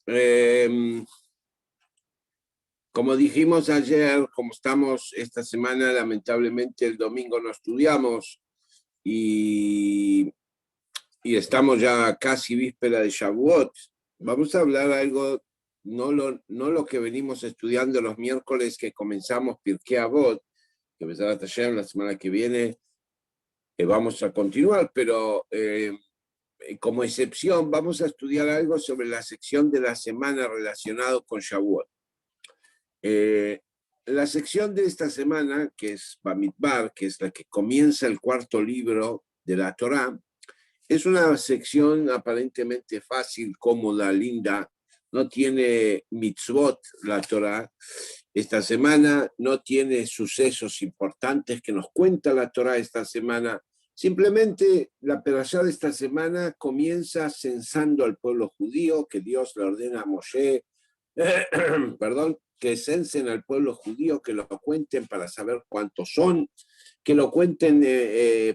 Eh, Como dijimos ayer, como estamos esta semana, lamentablemente el domingo no estudiamos y, y estamos ya casi víspera de Shavuot. Vamos a hablar algo, no lo que venimos estudiando los miércoles que comenzamos Pirkei Avot, que empezará hasta ayer, la semana que viene vamos a continuar, pero como excepción vamos a estudiar algo sobre la sección de la semana relacionado con Shavuot. La sección de esta semana, que es Bamidbar, que es la que comienza el cuarto libro de la Torá, es una sección aparentemente fácil, cómoda, linda. No tiene mitzvot la Torá. Esta semana no tiene sucesos importantes que nos cuenta la Torá esta semana. Simplemente la perashá de esta semana comienza censando al pueblo judío, que Dios le ordena a Moshe, perdón, que censen al pueblo judío, que lo cuenten para saber cuántos son, que lo cuenten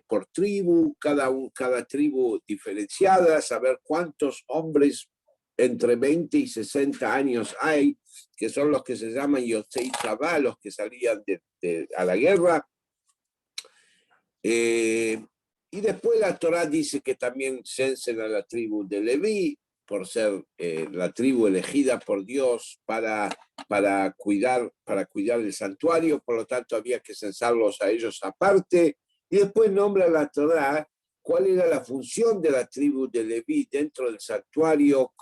por tribu, cada tribu diferenciada, saber cuántos hombres entre 20 y 60 años hay, que son los que se llaman Yotzei Tzavá, los que salían a la guerra. Y después la Torá dice que también censen a la tribu de Leví, por ser la tribu elegida por Dios para cuidar el santuario, por lo tanto había que censarlos a ellos aparte, y después nombra la Torá cuál era la función de la tribu de Leví dentro del santuario.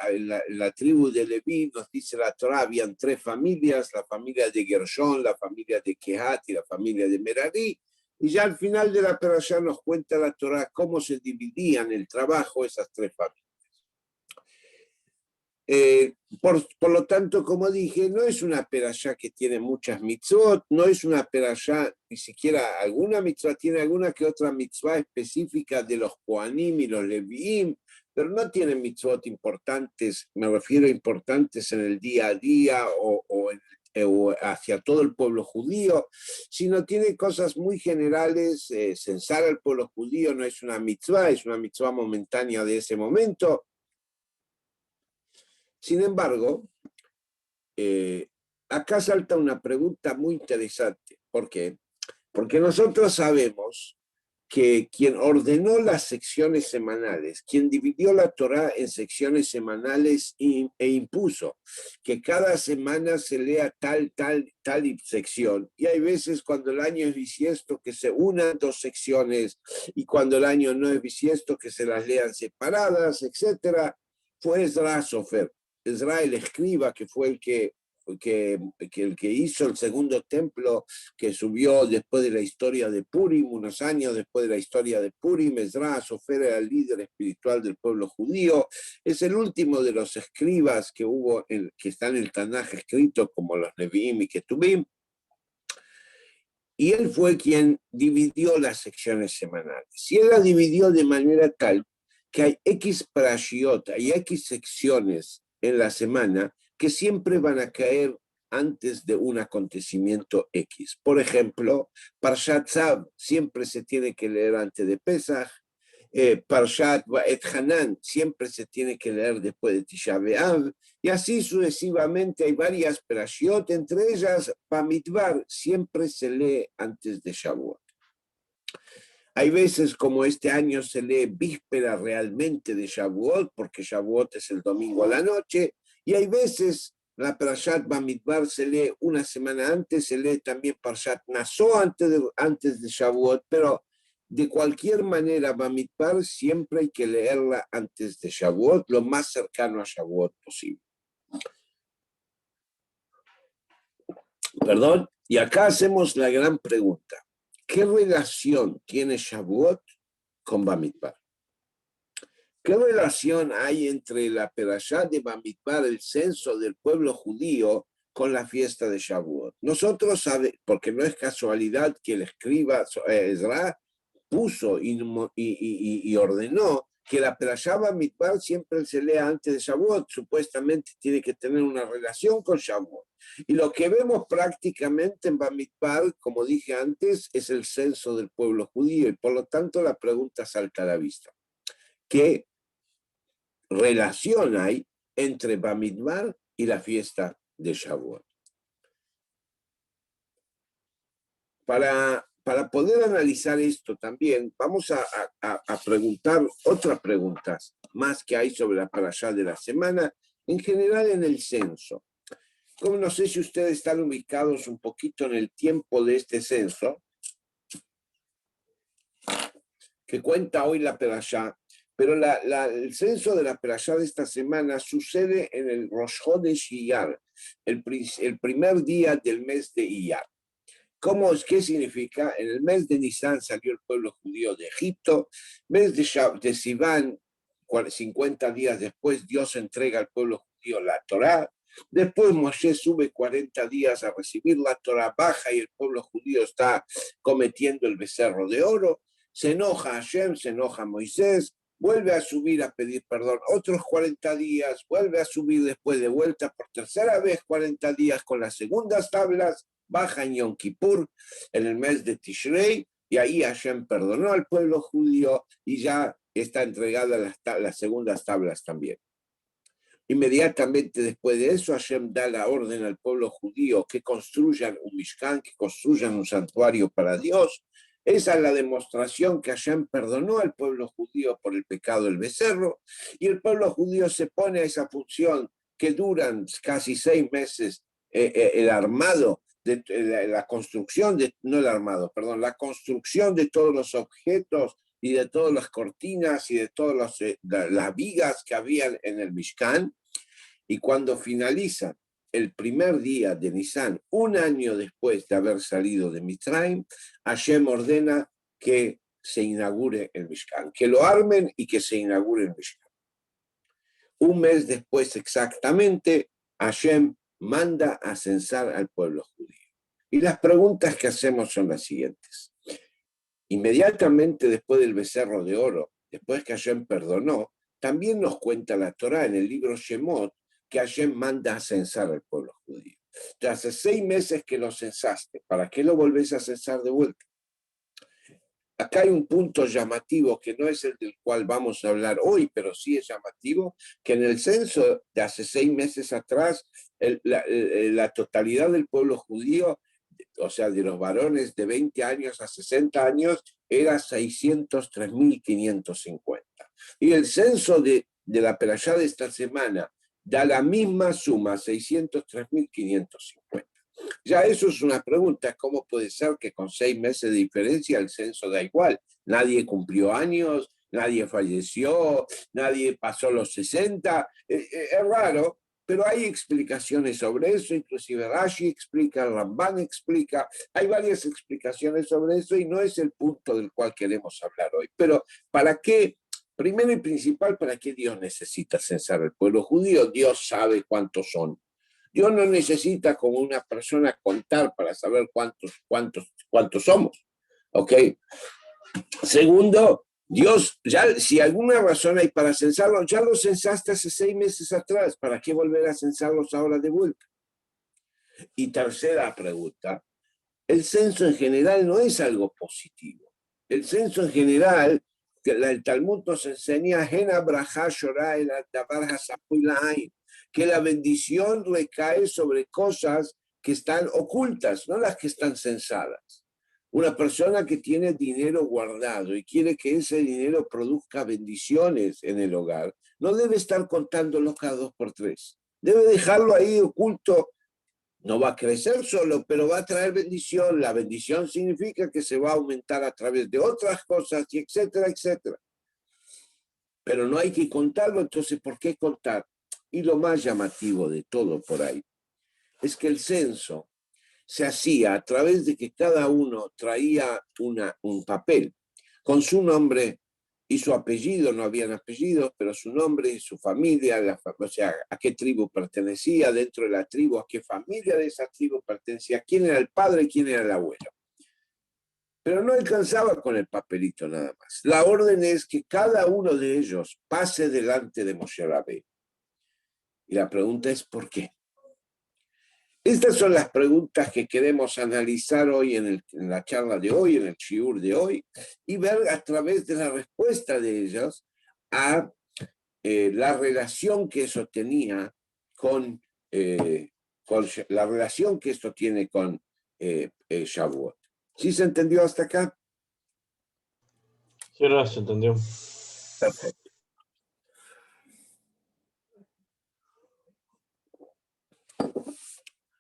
En la tribu de Leví, nos dice la Torá, habían tres familias, la familia de Gershón, la familia de Kehat y la familia de Merari, y ya al final de la perashá nos cuenta la Torá cómo se dividían el trabajo esas tres familias. Por lo tanto, como dije, no es una perashá que tiene muchas mitzvot, no es una perashá, ni siquiera alguna mitzvah, tiene alguna que otra mitzvah específica de los Kohanim y los Leviim, pero no tiene mitzvot importantes, me refiero a importantes en el día a día o hacia todo el pueblo judío, sino tiene cosas muy generales. Censar al pueblo judío no es una mitzvah, es una mitzvah momentánea de ese momento. Sin embargo, acá salta una pregunta muy interesante. ¿Por qué? Porque nosotros sabemos que quien ordenó las secciones semanales, quien dividió la Torá en secciones semanales e impuso que cada semana se lea tal sección, y hay veces cuando el año es bisiesto que se unan dos secciones, y cuando el año no es bisiesto que se las lean separadas, etc., fue Ezra Sofer. Ezra, el escriba, que fue el que hizo el segundo templo, que subió después de la historia de Purim, unos años después de la historia de Purim. Ezra Sofer era el líder espiritual del pueblo judío, es el último de los escribas que hubo, que están en el Tanaj escrito, como los Nevi'im y Ketubim, y él fue quien dividió las secciones semanales. Y él las dividió de manera tal que hay X parashiot, hay X secciones en la semana que siempre van a caer antes de un acontecimiento X. Por ejemplo, Parshat Tzav siempre se tiene que leer antes de Pesach, Parshat Va'et Hanan siempre se tiene que leer después de Tisha B'Av, y así sucesivamente. Hay varias parashiot, entre ellas Bamidbar siempre se lee antes de Shavuot. Hay veces, como este año, se lee víspera realmente de Shavuot, porque Shavuot es el domingo a la noche, y hay veces la Parashat Bamidbar se lee una semana antes, se lee también Parashat Naso antes de Shavuot, pero de cualquier manera Bamidbar siempre hay que leerla antes de Shavuot, lo más cercano a Shavuot posible. Perdón, y acá hacemos la gran pregunta. ¿Qué relación tiene Shavuot con Bamidbar? ¿Qué relación hay entre la perashá de Bamidbar, el censo del pueblo judío, con la fiesta de Shavuot? Nosotros sabemos, porque no es casualidad que el escriba Ezra puso y ordenó que la perashá Bamidbar siempre se lea antes de Shavuot, supuestamente tiene que tener una relación con Shavuot. Y lo que vemos prácticamente en Bamidbar, como dije antes, es el censo del pueblo judío, y por lo tanto la pregunta salta a la vista. ¿Qué relación hay entre Bamidbar y la fiesta de Shavuot. Para poder analizar esto también, vamos a preguntar otras preguntas más que hay sobre la parashá de la semana, en general en el censo. Como no sé si ustedes están ubicados un poquito en el tiempo de este censo, que cuenta hoy la parashá, pero el censo de la parashá de esta semana sucede en el Rosh Chodesh Iyar, el primer día del mes de Iyar. ¿Qué significa? En el mes de Nisan salió el pueblo judío de Egipto, mes de Sivan, 50 días después, Dios entrega al pueblo judío la Torá. Después Moshe sube 40 días a recibir la Torá, baja y el pueblo judío está cometiendo el becerro de oro. Se enoja Hashem, se enoja Moisés, vuelve a subir a pedir perdón otros 40 días, vuelve a subir después de vuelta por tercera vez 40 días con las segundas tablas, baja en Yom Kippur, en el mes de Tishrei, y ahí Hashem perdonó al pueblo judío y ya está entregada las segundas tablas también. Inmediatamente después de eso, Hashem da la orden al pueblo judío que construyan un Mishkan, que construyan un santuario para Dios. Esa es la demostración que Hashem perdonó al pueblo judío por el pecado del becerro, y el pueblo judío se pone a esa función que duran casi 6 meses, el armado, la construcción, no el armado, perdón, la construcción de todos los objetos y de todas las cortinas y de todas las vigas que habían en el Mishkan. Y cuando finaliza el primer día de Nisan, un año después de haber salido de Mitzrayim, Hashem ordena que se inaugure el Mishkan, que lo armen y que se inaugure el Mishkan. Un mes después exactamente, Hashem manda a censar al pueblo judío. Y las preguntas que hacemos son las siguientes. Inmediatamente después del becerro de oro, después que Hashem perdonó, también nos cuenta la Torá en el libro Shemot que Hashem manda a censar al pueblo judío. Ya hace 6 meses que lo censaste, ¿para qué lo volvés a censar de vuelta? Acá hay un punto llamativo que no es el del cual vamos a hablar hoy, pero sí es llamativo, que en el censo de hace 6 meses atrás, la totalidad del pueblo judío, o sea, de los varones de 20 años a 60 años, era 603.550. Y el censo de la perashá de esta semana da la misma suma, 603.550. Ya eso es una pregunta, ¿cómo puede ser que con 6 meses de diferencia el censo da igual? Nadie cumplió años, nadie falleció, nadie pasó los 60, es raro, pero hay explicaciones sobre eso, inclusive Rashi explica, Ramban explica, hay varias explicaciones sobre eso y no es el punto del cual queremos hablar hoy. Pero ¿para qué? Primero y principal, ¿para qué Dios necesita censar al pueblo judío? Dios sabe cuántos son. Dios no necesita como una persona contar para saber cuántos somos. ¿Ok? Segundo, Dios, ya si alguna razón hay para censarlos, ya los censaste hace 6 meses atrás. ¿Para qué volver a censarlos ahora de vuelta? Y tercera pregunta, el censo en general no es algo positivo. El censo en general, el Talmud nos enseña que la bendición recae sobre cosas que están ocultas, no las que están censadas. Una persona que tiene dinero guardado y quiere que ese dinero produzca bendiciones en el hogar, no debe estar contándolo cada 2 por 3. Debe dejarlo ahí oculto. No va a crecer solo, pero va a traer bendición. La bendición significa que se va a aumentar a través de otras cosas, y etcétera, etcétera. Pero no hay que contarlo, entonces, ¿por qué contar? Y lo más llamativo de todo por ahí es que el censo se hacía a través de que cada uno traía un papel con su nombre y su apellido, no habían apellidos, pero su nombre y su familia, o sea, a qué tribu pertenecía, dentro de la tribu, a qué familia de esa tribu pertenecía, quién era el padre y quién era el abuelo. Pero no alcanzaba con el papelito nada más. La orden es que cada uno de ellos pase delante de Moshe Rabbeinu. Y la pregunta es, ¿por qué? Estas son las preguntas que queremos analizar hoy en la charla de hoy, en el shiur de hoy, y ver a través de la respuesta de ellos a la relación que eso tenía con la relación que esto tiene con Shavuot. ¿Sí se entendió hasta acá? Sí, ahora se entendió. Perfecto.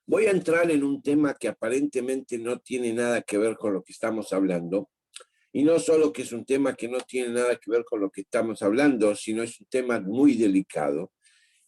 Voy a entrar en un tema que aparentemente no tiene nada que ver con lo que estamos hablando, y no solo que es un tema que no tiene nada que ver con lo que estamos hablando, sino es un tema muy delicado,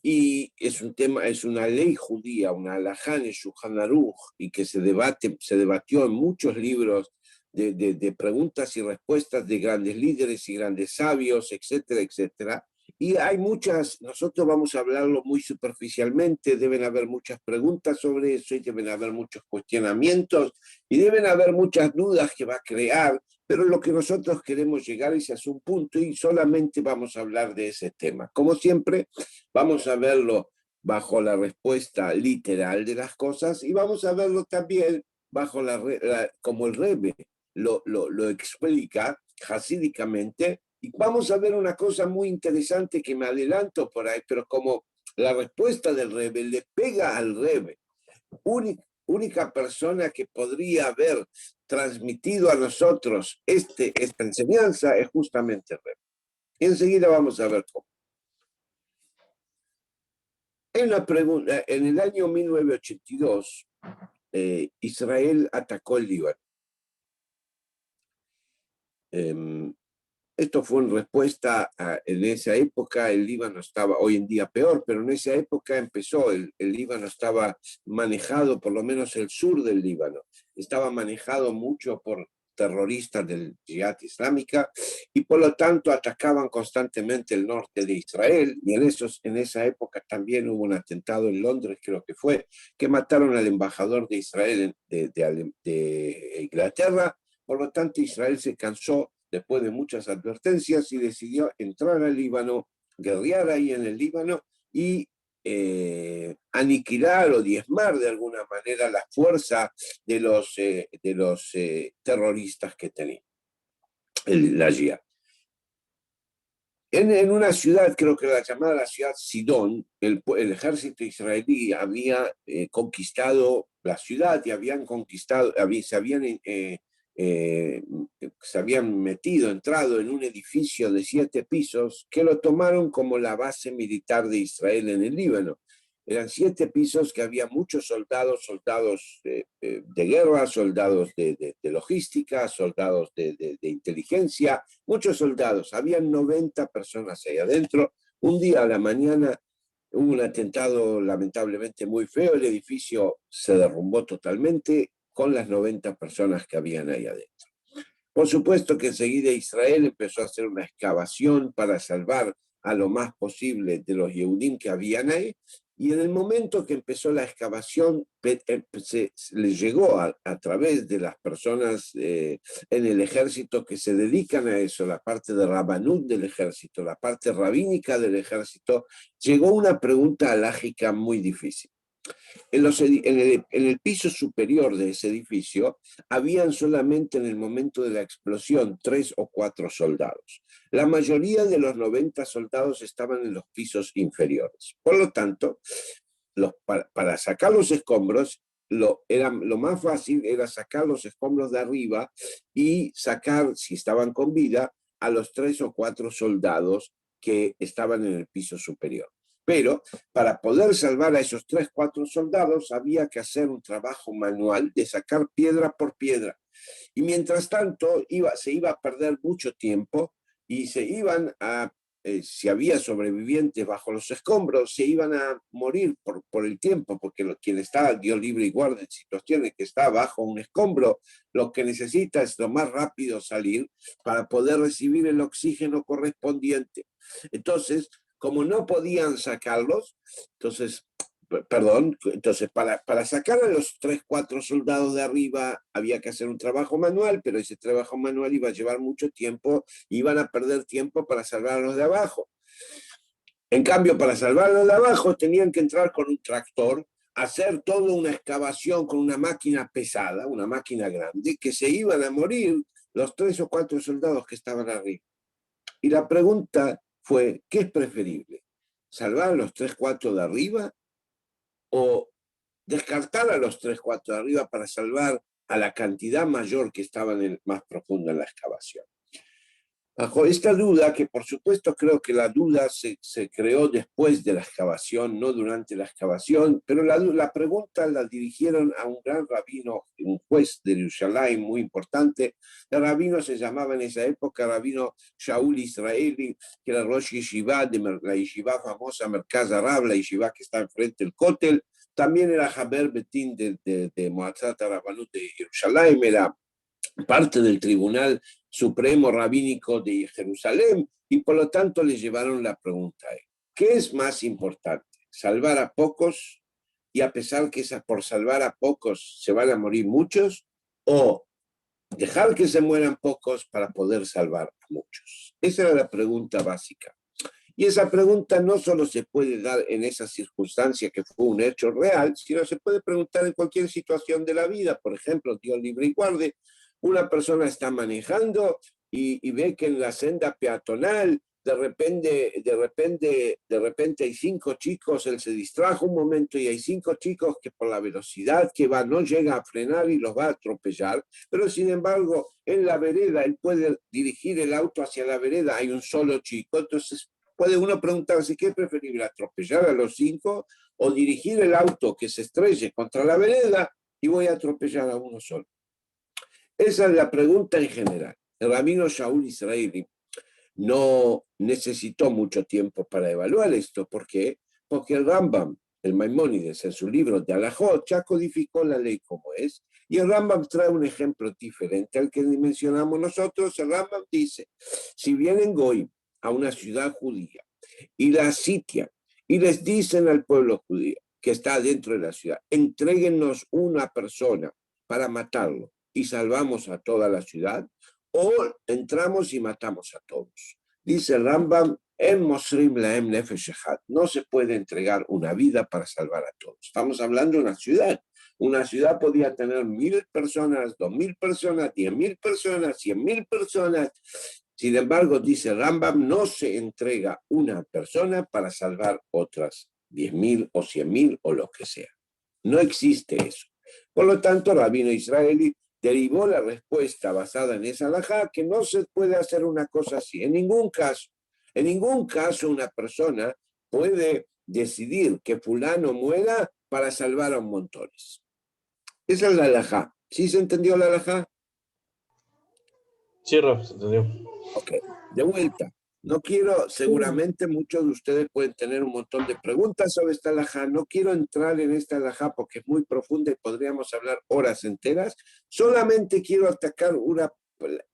y es un tema, es una ley judía, una halajá en el Shulchan Aruch, y que se debatió en muchos libros de preguntas y respuestas de grandes líderes y grandes sabios, etcétera, etcétera. Y hay muchas, nosotros vamos a hablarlo muy superficialmente, deben haber muchas preguntas sobre eso y deben haber muchos cuestionamientos y deben haber muchas dudas que va a crear, pero lo que nosotros queremos llegar es a un punto y solamente vamos a hablar de ese tema. Como siempre, vamos a verlo bajo la respuesta literal de las cosas y vamos a verlo también bajo como el Rebbe lo explica hasídicamente. Y vamos a ver una cosa muy interesante que me adelanto por ahí, pero como la respuesta del Rebbe le pega al Rebbe, única persona que podría haber transmitido a nosotros esta enseñanza es justamente el Rebbe. Y enseguida vamos a ver cómo. En el año 1982, Israel atacó el Líbano. Esto fue en respuesta en esa época el Líbano estaba, hoy en día peor, pero en esa época empezó, el Líbano estaba manejado, por lo menos el sur del Líbano, estaba manejado mucho por terroristas del Yihad Islámica y por lo tanto atacaban constantemente el norte de Israel, y en esa época también hubo un atentado en Londres, creo que fue, que mataron al embajador de Israel de Inglaterra. Por lo tanto Israel se cansó después de muchas advertencias y decidió entrar al Líbano, guerrear ahí en el Líbano y aniquilar o diezmar de alguna manera la fuerza de los terroristas que tenía la Jihad. En una ciudad, creo que la llamada la ciudad Sidón, el ejército israelí había conquistado la ciudad y habían conquistado, se habían entrado en un edificio de 7 pisos que lo tomaron como la base militar de Israel en el Líbano. Eran 7 pisos que había muchos soldados de guerra, soldados de logística, soldados de inteligencia, muchos soldados. Habían 90 personas ahí adentro. Un día a la mañana hubo un atentado lamentablemente muy feo, el edificio se derrumbó totalmente con las 90 personas que habían ahí adentro. Por supuesto que enseguida Israel empezó a hacer una excavación para salvar a lo más posible de los Yehudim que habían ahí, y en el momento que empezó la excavación se les llegó a través de las personas en el ejército que se dedican a eso, la parte de Rabanut del ejército, la parte rabínica del ejército, llegó una pregunta alágica muy difícil. En el piso superior de ese edificio habían solamente en el momento de la explosión 3 o 4 soldados. La mayoría de los 90 soldados estaban en los pisos inferiores. Por lo tanto, para sacar los escombros, lo más fácil era sacar los escombros de arriba y sacar, si estaban con vida, a los 3 o 4 soldados que estaban en el piso superior. Pero para poder salvar a esos 3 o 4 soldados había que hacer un trabajo manual de sacar piedra por piedra. Y mientras tanto se iba a perder mucho tiempo y se iban si había sobrevivientes bajo los escombros, se iban a morir por el tiempo, porque quien está, Dios libre y guarde, en situaciones que está bajo un escombro, lo que necesita es lo más rápido salir para poder recibir el oxígeno correspondiente. Entonces, como no podían sacarlos, entonces para sacar a los 3 o 4 soldados de arriba había que hacer un trabajo manual, pero ese trabajo manual iba a llevar mucho tiempo, iban a perder tiempo para salvar a los de abajo. En cambio, para salvar a los de abajo tenían que entrar con un tractor, hacer toda una excavación con una máquina pesada, una máquina grande, que se iban a morir los 3 o 4 soldados que estaban arriba. Y la pregunta fue, ¿qué es preferible? ¿Salvar a los 3/4 de arriba o descartar a los 3/4 de arriba para salvar a la cantidad mayor que estaba más profunda en la excavación? Bajo esta duda, que por supuesto creo que la duda se creó después de la excavación, no durante la excavación, pero la pregunta la dirigieron a un gran rabino, un juez de Jerusalén muy importante. El rabino se llamaba en esa época rabino Shaul Israeli, que era Rosh Yeshiva de la Yeshiva famosa Merkaz Arab, la Yeshiva que está enfrente del Kotel. También era Haber Betin de Moatzat Rabanut de Jerusalén, era parte del Tribunal Supremo Rabínico de Jerusalén, y por lo tanto le llevaron la pregunta a él: ¿qué es más importante? ¿Salvar a pocos, y a pesar que por salvar a pocos se van a morir muchos, o dejar que se mueran pocos para poder salvar a muchos? Esa era la pregunta básica. Y esa pregunta no solo se puede dar en esa circunstancia que fue un hecho real, sino se puede preguntar en cualquier situación de la vida. Por ejemplo, Dios libre y guarde, una persona está manejando y ve que en la senda peatonal de repente hay 5 chicos, él se distrajo un momento y hay 5 chicos que por la velocidad que va no llega a frenar y los va a atropellar, pero sin embargo en la vereda él puede dirigir el auto hacia la vereda, hay un solo chico, entonces puede uno preguntarse qué es preferible, atropellar a los 5 o dirigir el auto que se estrelle contra la vereda y voy a atropellar a uno solo. Esa es la pregunta en general. El rabino Shaul Israeli no necesitó mucho tiempo para evaluar esto. ¿Por qué? Porque el Rambam, el Maimónides, en su libro de Alajot, ya codificó la ley como es, y el Rambam trae un ejemplo diferente al que mencionamos nosotros. El Rambam dice, si vienen Goy a una ciudad judía y la sitian y les dicen al pueblo judío que está dentro de la ciudad, entréguenos una persona para matarlo y salvamos a toda la ciudad, o entramos y matamos a todos. Dice Rambam, no se puede entregar una vida para salvar a todos. Estamos hablando de una ciudad. Una ciudad podía tener 1,000 personas, 2,000 personas, 10,000 personas, 100,000 personas. Sin embargo, dice Rambam, no se entrega una persona para salvar otras 10,000 o 100,000 o lo que sea. No existe eso. Por lo tanto, Rabino Israeli derivó la respuesta basada en esa halajá, que no se puede hacer una cosa así. En ningún caso una persona puede decidir que fulano muera para salvar a un montones. Esa es la halajá. ¿Sí se entendió la halajá? Sí, Raf, se entendió. Ok, de vuelta. No quiero, seguramente muchos de ustedes pueden tener un montón de preguntas sobre esta halajá. No quiero entrar en esta halajá porque es muy profunda y podríamos hablar horas enteras. Solamente quiero atacar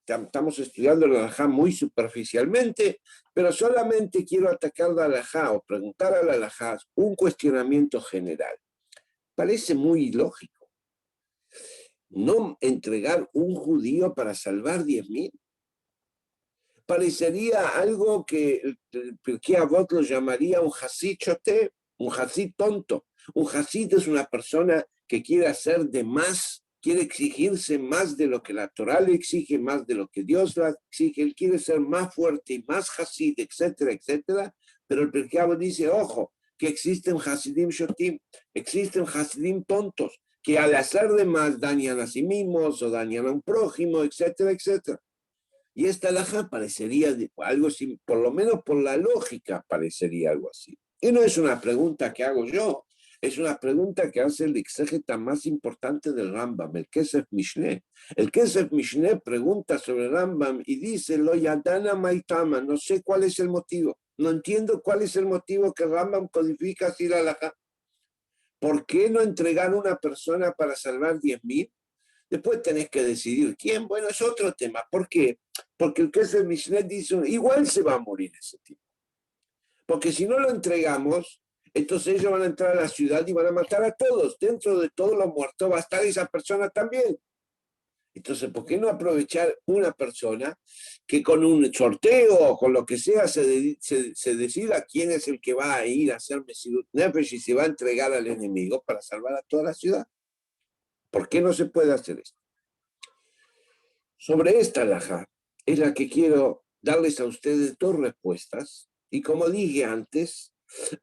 estamos estudiando la halajá muy superficialmente, pero solamente quiero atacar la halajá o preguntar a la halajá un cuestionamiento general. Parece muy ilógico no entregar un judío para salvar 10,000. Parecería algo que el Pirkei Avot lo llamaría un hasid choté, un hasid tonto. Un hasid es una persona que quiere hacer de más, quiere exigirse más de lo que la Torah le exige, más de lo que Dios le exige. Él quiere ser más fuerte y más hasid, etcétera, etcétera. Pero el Pirkei Avot dice, ojo, que existen hasidim shotim, existen hasidim tontos, que al hacer de más dañan a sí mismos o dañan a un prójimo, etcétera, etcétera. Y esta halajá parecería algo así, por lo menos por la lógica parecería algo así. Y no es una pregunta que hago yo, es una pregunta que hace el exégeta más importante del Rambam, el Kesef Mishneh. El Kesef Mishneh pregunta sobre el Rambam y dice, lo yadana maitama, no sé cuál es el motivo, no entiendo cuál es el motivo que el Rambam codifica así la halajá. ¿Por qué no entregar una persona para salvar 10,000? Después tenés que decidir quién. Bueno, es otro tema. ¿Por qué? Porque el Kesef Mishneh dice, igual se va a morir ese tipo. Porque si no lo entregamos, entonces ellos van a entrar a la ciudad y van a matar a todos. Dentro de todos los muertos va a estar esa persona también. Entonces, ¿por qué no aprovechar una persona que con un sorteo o con lo que sea se decida quién es el que va a ir a hacer Mesirut Nefesh y se va a entregar al enemigo para salvar a toda la ciudad? ¿Por qué no se puede hacer esto? Sobre esta halajá es la que quiero darles a ustedes 2 respuestas Y como dije antes,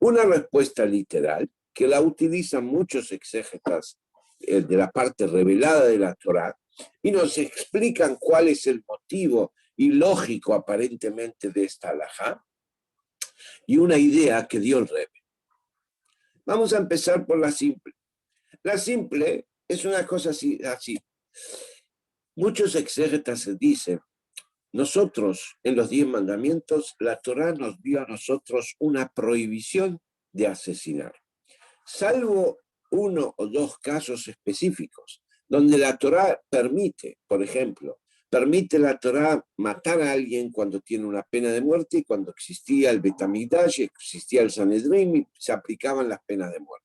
una respuesta literal que la utilizan muchos exégetas de la parte revelada de la Torá y nos explican cuál es el motivo ilógico aparentemente de esta halajá y una idea que dio el Rebbe. Vamos a empezar por la simple. La simple es una cosa así. Muchos exégetas dicen, nosotros en los 10 mandamientos, la Torá nos dio a nosotros una prohibición de asesinar, salvo uno o dos casos específicos, donde la Torá permite, por ejemplo, permite la Torá matar a alguien cuando tiene una pena de muerte y cuando existía el Bet Hamikdash, existía el Sanedrín y se aplicaban las penas de muerte.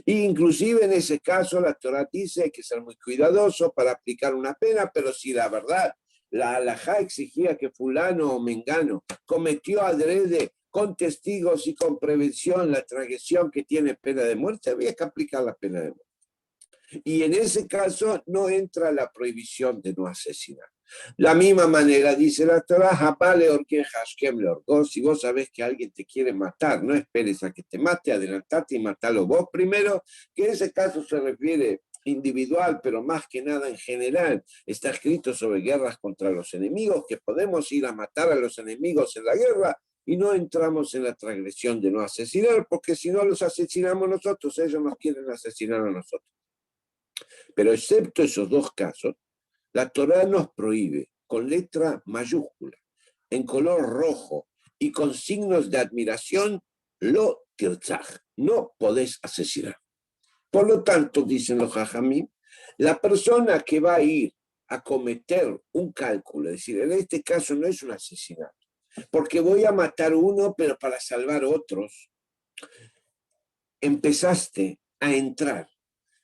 E inclusive en ese caso la Torá dice que hay que ser muy cuidadoso para aplicar una pena, pero si la verdad la halajá exigía que fulano o mengano cometió adrede con testigos y con prevención la transgresión que tiene pena de muerte, había que aplicar la pena de muerte. Y en ese caso no entra la prohibición de no asesinar. La misma manera dice la Torah, si vos sabés que alguien te quiere matar, no esperes a que te mate, adelantate y matalo vos primero, que en ese caso se refiere individual, pero más que nada en general, está escrito sobre guerras contra los enemigos, que podemos ir a matar a los enemigos en la guerra y no entramos en la transgresión de no asesinar, porque si no los asesinamos nosotros, ellos nos quieren asesinar a nosotros. Pero excepto esos dos casos, la Torá nos prohíbe con letra mayúscula, en color rojo y con signos de admiración, lo tirtzaj, no podés asesinar. Por lo tanto, dicen los jajamim, la persona que va a ir a cometer un cálculo, es decir, en este caso no es un asesinato, porque voy a matar uno, pero para salvar otros, empezaste a entrar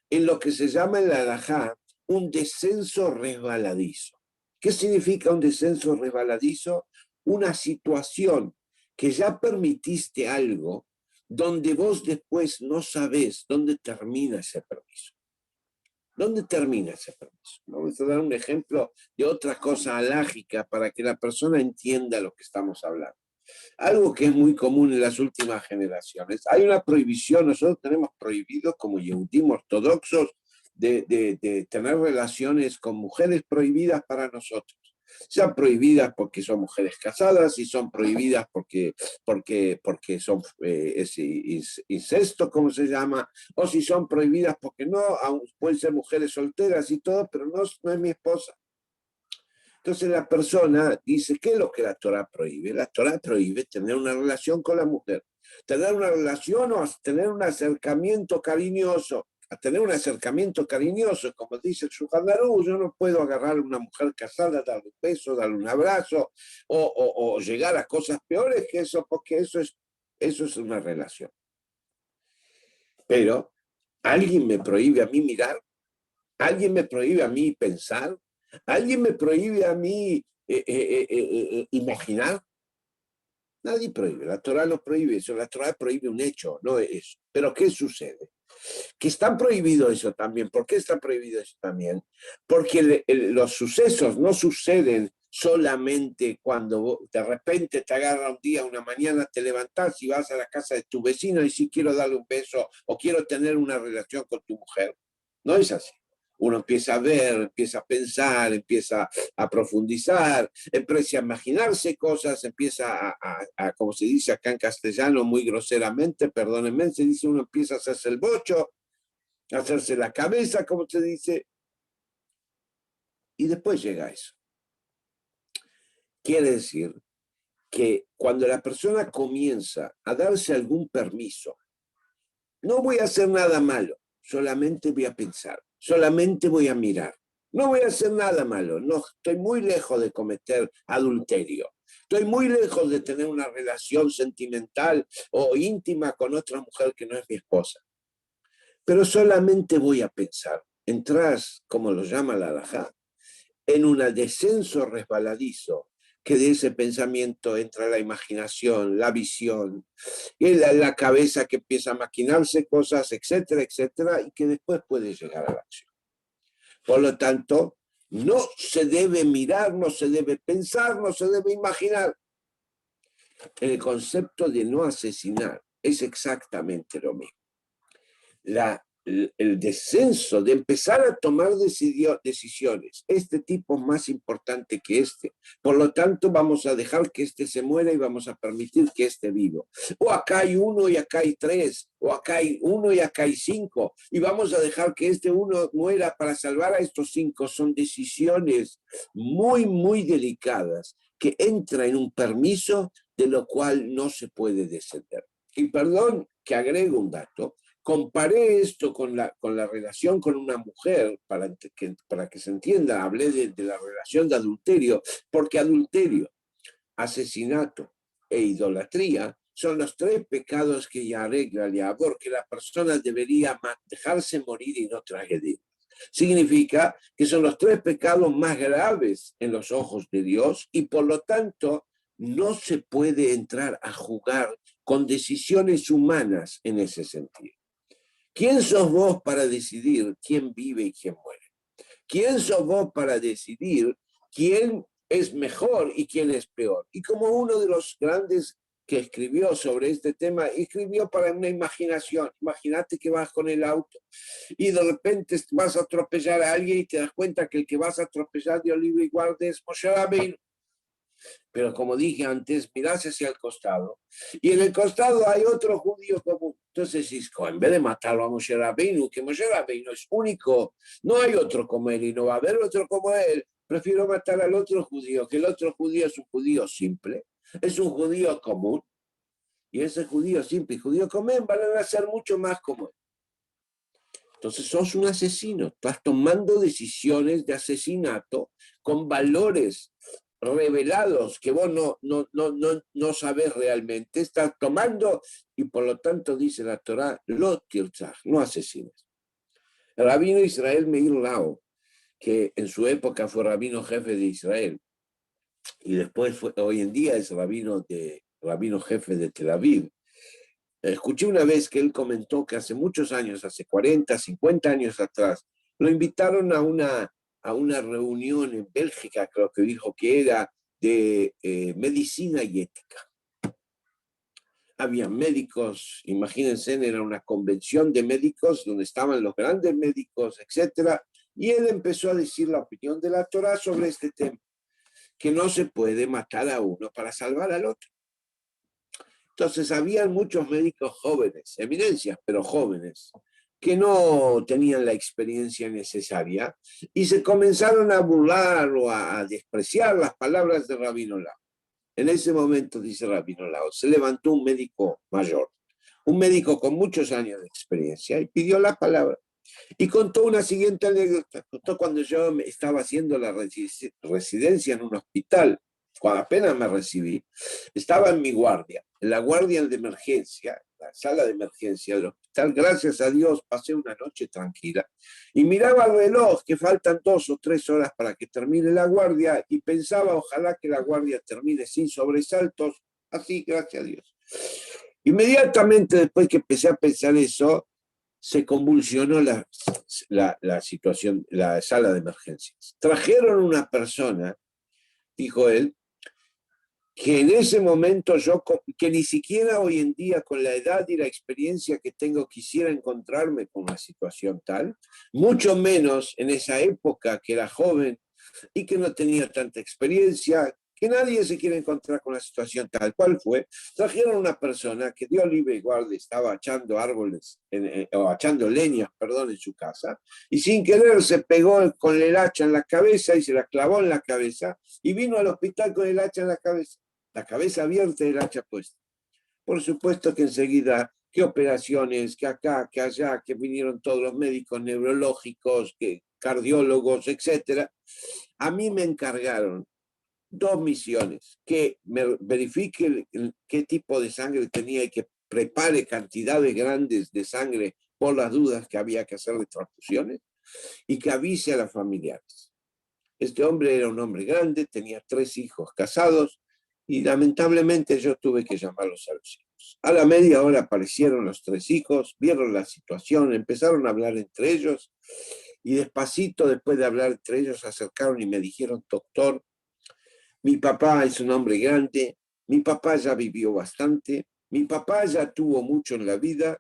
en lo que se llama en la halajá un descenso resbaladizo. ¿Qué significa un descenso resbaladizo? Una situación que ya permitiste algo donde vos después no sabés dónde termina ese permiso. ¿Dónde termina ese permiso? Vamos a dar un ejemplo de otra cosa halágica para que la persona entienda lo que estamos hablando. Algo que es muy común en las últimas generaciones. Hay una prohibición, nosotros tenemos prohibido como yehudim ortodoxos de tener relaciones con mujeres prohibidas para nosotros. Sean prohibidas porque son mujeres casadas y son prohibidas porque son incesto, como se llama, o si son prohibidas porque no, pueden ser mujeres solteras y todo, pero no es mi esposa. Entonces la persona dice, ¿qué es lo que la Torá prohíbe? La Torá prohíbe tener una relación con la mujer, tener una relación o tener un acercamiento cariñoso. A tener un acercamiento cariñoso, como dice el Shulchan Aruch, yo no puedo agarrar a una mujer casada, darle un beso, darle un abrazo o llegar a cosas peores que eso, porque eso es una relación. Pero alguien me prohíbe a mí mirar, alguien me prohíbe a mí pensar, alguien me prohíbe a mí imaginar. Nadie prohíbe, la Torá no prohíbe eso, la Torá prohíbe un hecho, no eso. Pero ¿qué sucede? Que está prohibido eso también. ¿Por qué está prohibido eso también? Porque los sucesos no suceden solamente cuando de repente te agarra un día, una mañana, te levantás y vas a la casa de tu vecino y si quiero darle un beso o quiero tener una relación con tu mujer. No es así. Uno empieza a ver, empieza a pensar, empieza a profundizar, empieza a imaginarse cosas, empieza como se dice acá en castellano muy groseramente, perdónenme, se dice uno empieza a hacerse el bocho, a hacerse la cabeza, como se dice, y después llega eso. Quiere decir que cuando la persona comienza a darse algún permiso, no voy a hacer nada malo, solamente voy a pensar, solamente voy a mirar. No voy a hacer nada malo, no, estoy muy lejos de cometer adulterio. Estoy muy lejos de tener una relación sentimental o íntima con otra mujer que no es mi esposa. Pero solamente voy a pensar. Entrás, como lo llama la halajá, en un descenso resbaladizo, que de ese pensamiento entra la imaginación, la visión, y la cabeza que empieza a maquinarse cosas, etcétera, etcétera, y que después puede llegar a la acción. Por lo tanto, no se debe mirar, no se debe pensar, no se debe imaginar. En el concepto de no asesinar es exactamente lo mismo. El descenso de empezar a tomar decisiones, este tipo es más importante que este, por lo tanto vamos a dejar que este se muera y vamos a permitir que este vivo. O acá hay uno y acá hay tres, o acá hay uno y acá hay cinco, y vamos a dejar que este uno muera para salvar a estos cinco. Son decisiones muy, muy delicadas que entran en un permiso de lo cual no se puede descender. Y perdón que agrego un dato. Comparé esto con la relación con una mujer, para que se entienda, hablé de la relación de adulterio, porque adulterio, asesinato e idolatría son los tres pecados que ya arregla Yahweh, que la persona debería dejarse morir y no transgredir. Significa que son los tres pecados más graves en los ojos de Dios y por lo tanto no se puede entrar a jugar con decisiones humanas en ese sentido. ¿Quién sos vos para decidir quién vive y quién muere? ¿Quién sos vos para decidir quién es mejor y quién es peor? Y como uno de los grandes que escribió sobre este tema, escribió para una imaginación. Imagínate que vas con el auto y de repente vas a atropellar a alguien y te das cuenta que el que vas a atropellar de olivo y guarde es Moshe Rabbeinu. Pero como dije antes, mirás hacia el costado y en el costado hay otro judío común. Entonces, en vez de matarlo a Moshe Rabbeinu, que Moshe Rabbeinu es único, no hay otro como él y no va a haber otro como él, prefiero matar al otro judío, que el otro judío es un judío simple, es un judío común, y ese judío simple y judío común van a ser mucho más como él. Entonces sos un asesino, estás tomando decisiones de asesinato con valores revelados que vos no sabés realmente, estás tomando y por lo tanto dice la Torá, lo tirzah, no asesines. El rabino Israel Meir Lau, que en su época fue rabino jefe de Israel y después hoy en día es rabino jefe de Tel Aviv, escuché una vez que él comentó que hace muchos años, hace 40, 50 años atrás, lo invitaron a una reunión en Bélgica, creo que dijo que era de medicina y ética. Había médicos, imagínense, era una convención de médicos donde estaban los grandes médicos, etcétera, y él empezó a decir la opinión de la Torá sobre este tema, que no se puede matar a uno para salvar al otro. Entonces, habían muchos médicos jóvenes, eminencias, pero jóvenes, que no tenían la experiencia necesaria y se comenzaron a burlar o a despreciar las palabras de Rabino Lau. En ese momento, dice Rabino Lau, se levantó un médico mayor, un médico con muchos años de experiencia, y pidió la palabra. Y contó una siguiente anécdota. Contó cuando yo estaba haciendo la residencia en un hospital, cuando apenas me recibí, estaba en mi guardia, en la guardia de emergencia, la sala de emergencia del hospital. Gracias a Dios pasé una noche tranquila y miraba el reloj que faltan 2 o 3 horas para que termine la guardia y pensaba ojalá que la guardia termine sin sobresaltos, así, gracias a Dios. Inmediatamente después que empecé a pensar eso, se convulsionó la situación, la sala de emergencias. Trajeron una persona, dijo él, que en ese momento que ni siquiera hoy en día con la edad y la experiencia que tengo quisiera encontrarme con una situación tal, mucho menos en esa época que era joven y que no tenía tanta experiencia, que nadie se quiere encontrar con una situación tal. ¿Cuál fue? Trajeron una persona que Dios libre y guarde estaba echando árboles, o echando leñas, perdón, en su casa, y sin querer se pegó con el hacha en la cabeza y se la clavó en la cabeza y vino al hospital con el hacha en la cabeza abierta y el hacha puesta. Por supuesto que enseguida, qué operaciones, que acá, que allá, que vinieron todos los médicos neurológicos, que cardiólogos, etcétera. A mí me encargaron 2 misiones, que me verifique qué tipo de sangre tenía y que prepare cantidades grandes de sangre por las dudas que había que hacer de transfusiones y que avise a los familiares. Este hombre era un hombre grande, tenía 3 hijos casados y lamentablemente yo tuve que llamarlos a los hijos. A la media hora aparecieron los 3 hijos, vieron la situación, empezaron a hablar entre ellos y despacito, después de hablar entre ellos, se acercaron y me dijeron, doctor, mi papá es un hombre grande, mi papá ya vivió bastante, mi papá ya tuvo mucho en la vida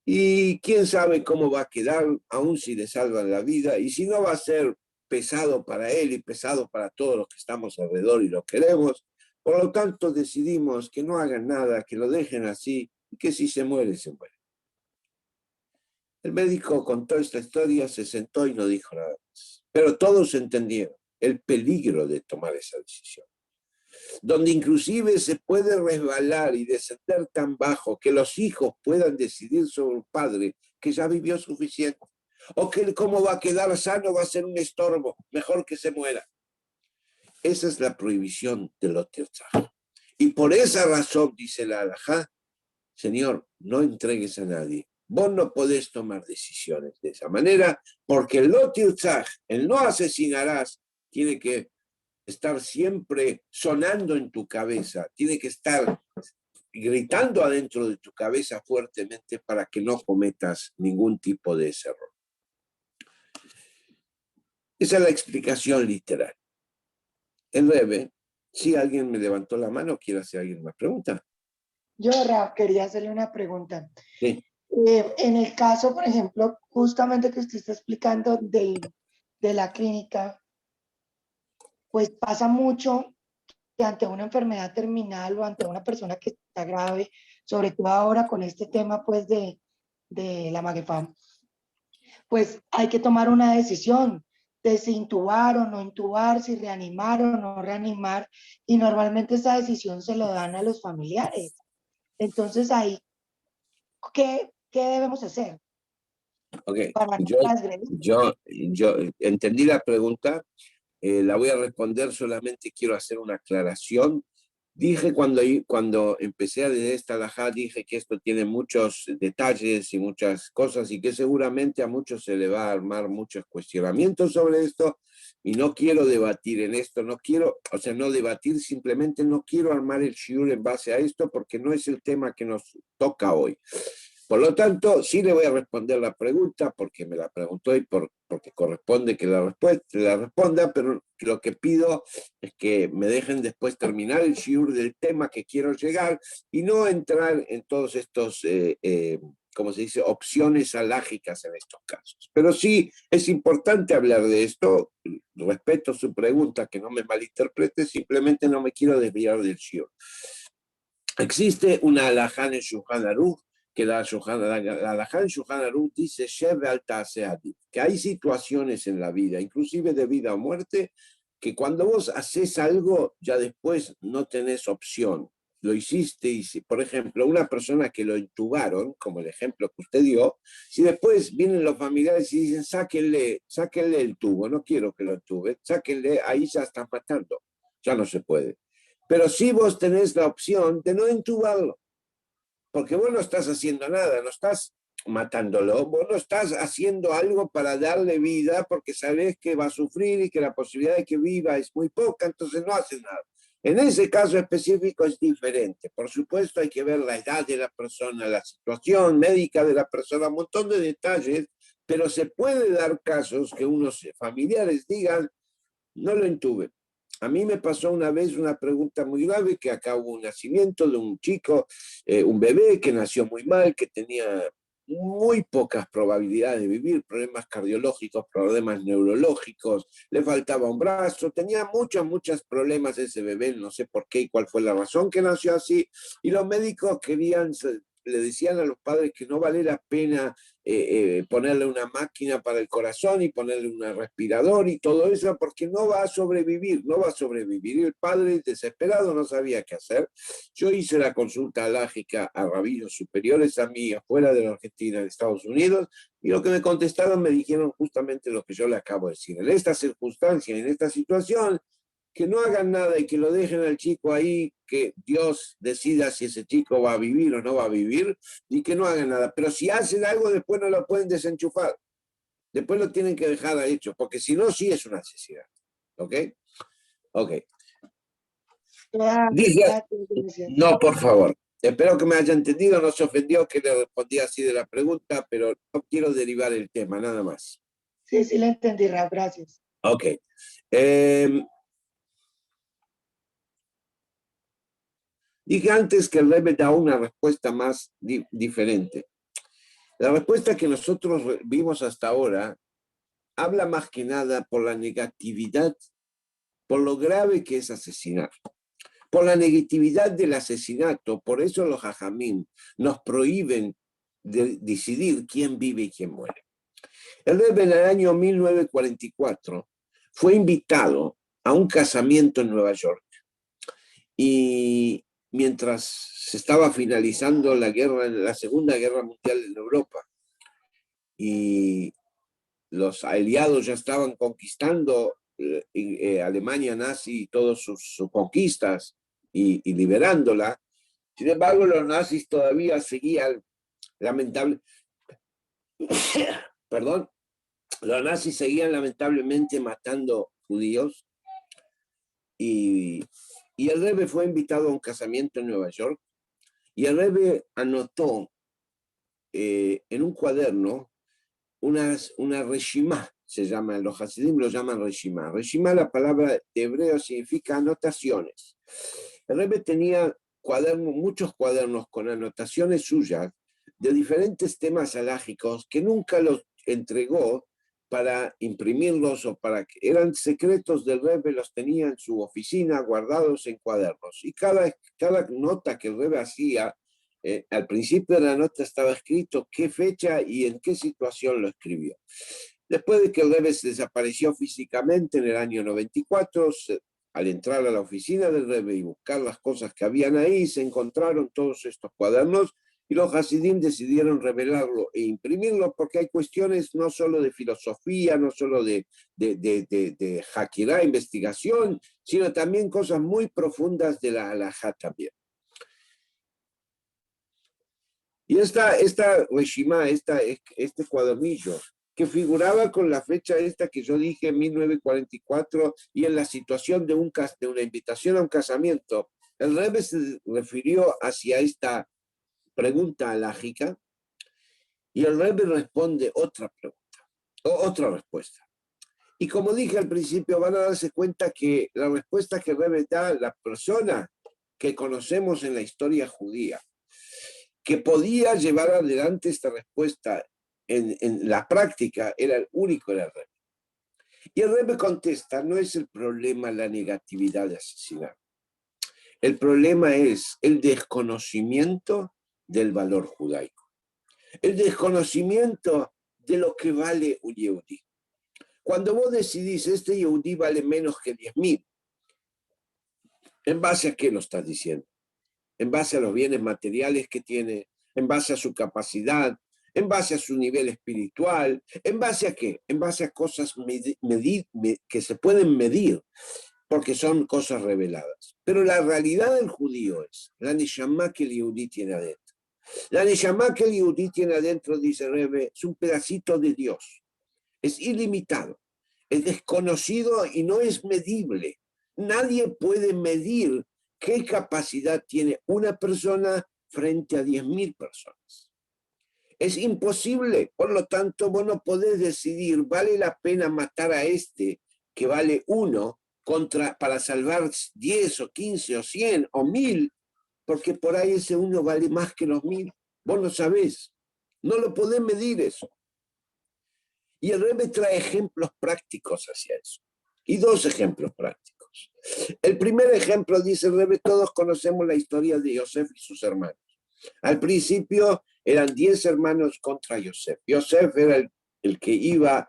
y quién sabe cómo va a quedar, aún si le salvan la vida, y si no va a ser pesado para él y pesado para todos los que estamos alrededor y lo queremos. Por lo tanto, decidimos que no hagan nada, que lo dejen así, y que si se muere, se muere. El médico contó esta historia, se sentó y no dijo nada más. Pero todos entendieron el peligro de tomar esa decisión, donde inclusive se puede resbalar y descender tan bajo que los hijos puedan decidir sobre un padre que ya vivió suficiente, o que cómo va a quedar sano va a ser un estorbo, mejor que se muera. Esa es la prohibición de lo tirzaj. Y por esa razón, dice la halajá, Señor, no entregues a nadie. Vos no podés tomar decisiones de esa manera, porque el lo tirzaj, el no asesinarás, tiene que estar siempre sonando en tu cabeza, tiene que estar gritando adentro de tu cabeza fuertemente para que no cometas ningún tipo de ese error. Esa es la explicación literal. El Rebbe, si alguien me levantó la mano, quiere hacer alguien una pregunta. Yo, Rab, quería hacerle una pregunta. Sí. En el caso, por ejemplo, justamente que usted está explicando de la clínica, pues pasa mucho que ante una enfermedad terminal o ante una persona que está grave, sobre todo ahora con este tema pues de la Magefam, pues hay que tomar una decisión de si intubar o no intubar, si reanimar o no reanimar, y normalmente esa decisión se lo dan a los familiares. Entonces ahí, ¿qué debemos hacer Ok, para no yo, transgredir? yo entendí la pregunta, la voy a responder, solamente quiero hacer una aclaración. Dije cuando empecé a leer esta halajá, dije que esto tiene muchos detalles y muchas cosas y que seguramente a muchos se le va a armar muchos cuestionamientos sobre esto y no quiero debatir en esto, no quiero, o sea, no debatir, simplemente no quiero armar el shiur en base a esto porque no es el tema que nos toca hoy. Por lo tanto, sí le voy a responder la pregunta porque me la preguntó y porque corresponde que la responda, pero lo que pido es que me dejen después terminar el shiur del tema que quiero llegar y no entrar en todos estos, como se dice, opciones alágicas en estos casos. Pero sí es importante hablar de esto, respeto su pregunta, que no me malinterprete, simplemente no me quiero desviar del shiur. Existe una alajá en Shulchan Aruch, que la alajá en Shulchan Aruch dice que hay situaciones en la vida, inclusive de vida o muerte, que cuando vos haces algo, ya después no tenés opción. Lo hiciste y, si, por ejemplo, una persona que lo intubaron, como el ejemplo que usted dio, si después vienen los familiares y dicen, sáquenle el tubo, no quiero que lo intuben, sáquenle, ahí ya están matando, ya no se puede. Pero sí vos tenés la opción de no intubarlo, porque vos no estás haciendo nada, no estás matándolo, vos no estás haciendo algo para darle vida porque sabés que va a sufrir y que la posibilidad de que viva es muy poca, entonces no haces nada. En ese caso específico es diferente. Por supuesto hay que ver la edad de la persona, la situación médica de la persona, un montón de detalles, pero se puede dar casos que unos familiares digan, no lo intuben. A mí me pasó una vez una pregunta muy grave, que acá hubo un nacimiento de un chico, un bebé que nació muy mal, que tenía muy pocas probabilidades de vivir, problemas cardiológicos, problemas neurológicos, le faltaba un brazo, tenía muchos problemas ese bebé, no sé por qué y cuál fue la razón que nació así, y los médicos le decían a los padres que no vale la pena ponerle una máquina para el corazón y ponerle un respirador y todo eso, porque no va a sobrevivir. Y el padre, desesperado, no sabía qué hacer. Yo hice la consulta alágica a rabinos superiores a mí, afuera de la Argentina, en Estados Unidos, y lo que me contestaron me dijeron justamente lo que yo le acabo de decir. En esta circunstancia, en esta situación, que no hagan nada y que lo dejen al chico ahí, que Dios decida si ese chico va a vivir o no va a vivir, y que no hagan nada. Pero si hacen algo, después no lo pueden desenchufar. Después lo tienen que dejar hecho, porque si no, sí es una necesidad. ¿Ok? Ok. Dice, Gracias. no, por favor. Espero que me haya entendido, no se ofendió que le respondí así de la pregunta, pero no quiero derivar el tema, nada más. Sí, sí, le entendí, Rab, gracias. Ok. Eh, Dije antes que el Rebbe da una respuesta más diferente. La respuesta que nosotros vimos hasta ahora habla más que nada por la negatividad, por lo grave que es asesinar, por la negatividad del asesinato. Por eso los hajamim nos prohíben de decidir quién vive y quién muere. El Rebbe en el año 1944 fue invitado a un casamiento en Nueva York y mientras se estaba finalizando la Segunda Guerra Mundial en Europa y los aliados ya estaban conquistando Alemania nazi y todas sus conquistas y liberándola. Sin embargo, los nazis todavía seguían, perdón, los nazis seguían lamentablemente matando judíos y el Rebbe fue invitado a un casamiento en Nueva York y el Rebbe anotó en un cuaderno una reshimá, se llama, los hasidim lo llaman reshimá. Reshimá, la palabra de hebreo significa anotaciones. El Rebbe tenía muchos cuadernos con anotaciones suyas de diferentes temas halágicos que nunca los entregó para imprimirlos o para que eran secretos del Rebbe, los tenía en su oficina guardados en cuadernos. Y cada nota que el Rebbe hacía, al principio de la nota estaba escrito qué fecha y en qué situación lo escribió. Después de que el Rebbe se desapareció físicamente en el año 94, al entrar a la oficina del Rebbe y buscar las cosas que habían ahí, se encontraron todos estos cuadernos y los hasidim decidieron revelarlo e imprimirlo porque hay cuestiones no solo de filosofía, no solo de Hakirá, investigación, sino también cosas muy profundas de la halajá también. Y esta reshimá, este cuadernillo, que figuraba con la fecha esta que yo dije, 1944, y en la situación de una invitación a un casamiento, el Rebbe se refirió hacia esta pregunta alágica y el Rebbe responde otra pregunta, otra respuesta. Y como dije al principio, van a darse cuenta que la respuesta que el Rebbe da, la persona que conocemos en la historia judía, que podía llevar adelante esta respuesta en la práctica, era el único, era el Rebbe. Y el Rebbe contesta, no es el problema la negatividad de asesinar. El problema es el desconocimiento del valor judaico. El desconocimiento de lo que vale un yehudí. Cuando vos decidís, este yehudí vale menos que 10.000, ¿en base a qué lo estás diciendo? En base a los bienes materiales que tiene, en base a su capacidad, en base a su nivel espiritual, ¿en base a qué? En base a cosas que se pueden medir, porque son cosas reveladas. Pero la realidad del judío es la neshama que el yehudí tiene adentro. La neshama que el yehudí tiene adentro, dice Rebbe, es un pedacito de Dios. Es ilimitado, es desconocido y no es medible. Nadie puede medir qué capacidad tiene una persona frente a 10.000 personas. Es imposible, por lo tanto, vos no podés decidir, ¿vale la pena matar a este que vale 1 para salvar 10 o 15 o 100 o 1.000? Porque por ahí ese 1 vale más que los 1.000. Vos lo sabés, no lo podés medir eso. Y el Rebbe trae ejemplos prácticos hacia eso. Y 2 ejemplos prácticos. El primer ejemplo, dice el Rebbe, todos conocemos la historia de Yosef y sus hermanos. Al principio eran 10 hermanos contra Yosef. Yosef era el que iba,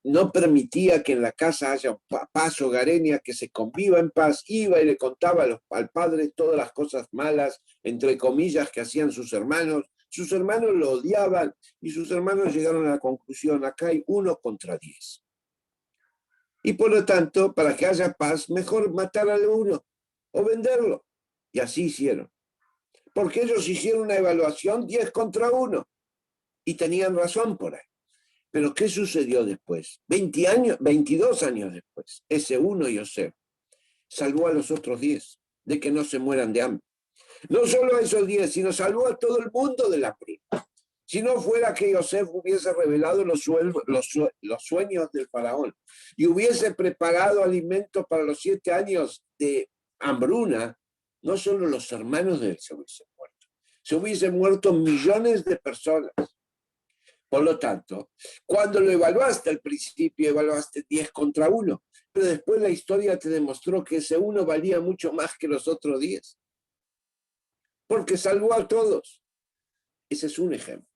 no permitía que en la casa haya paz hogareña, que se conviva en paz. Iba y le contaba al padre todas las cosas malas, entre comillas, que hacían sus hermanos. Sus hermanos lo odiaban y sus hermanos llegaron a la conclusión, acá hay 1 contra 10. Y por lo tanto, para que haya paz, mejor matar al 1 o venderlo. Y así hicieron. Porque ellos hicieron una evaluación 10 contra 1 y tenían razón por ahí. Pero ¿qué sucedió después? 22 años después, ese 1 Yosef salvó a los otros 10 de que no se mueran de hambre. No solo a esos 10, sino salvó a todo el mundo de la hambre. Si no fuera que Yosef hubiese revelado los sueños del faraón y hubiese preparado alimentos para los 7 años de hambruna, no solo los hermanos de él se hubiesen muerto, se hubiesen muerto millones de personas. Por lo tanto, cuando lo evaluaste al principio, evaluaste 10 contra 1, pero después la historia te demostró que ese uno valía mucho más que los otros 10, porque salvó a todos. Ese es un ejemplo.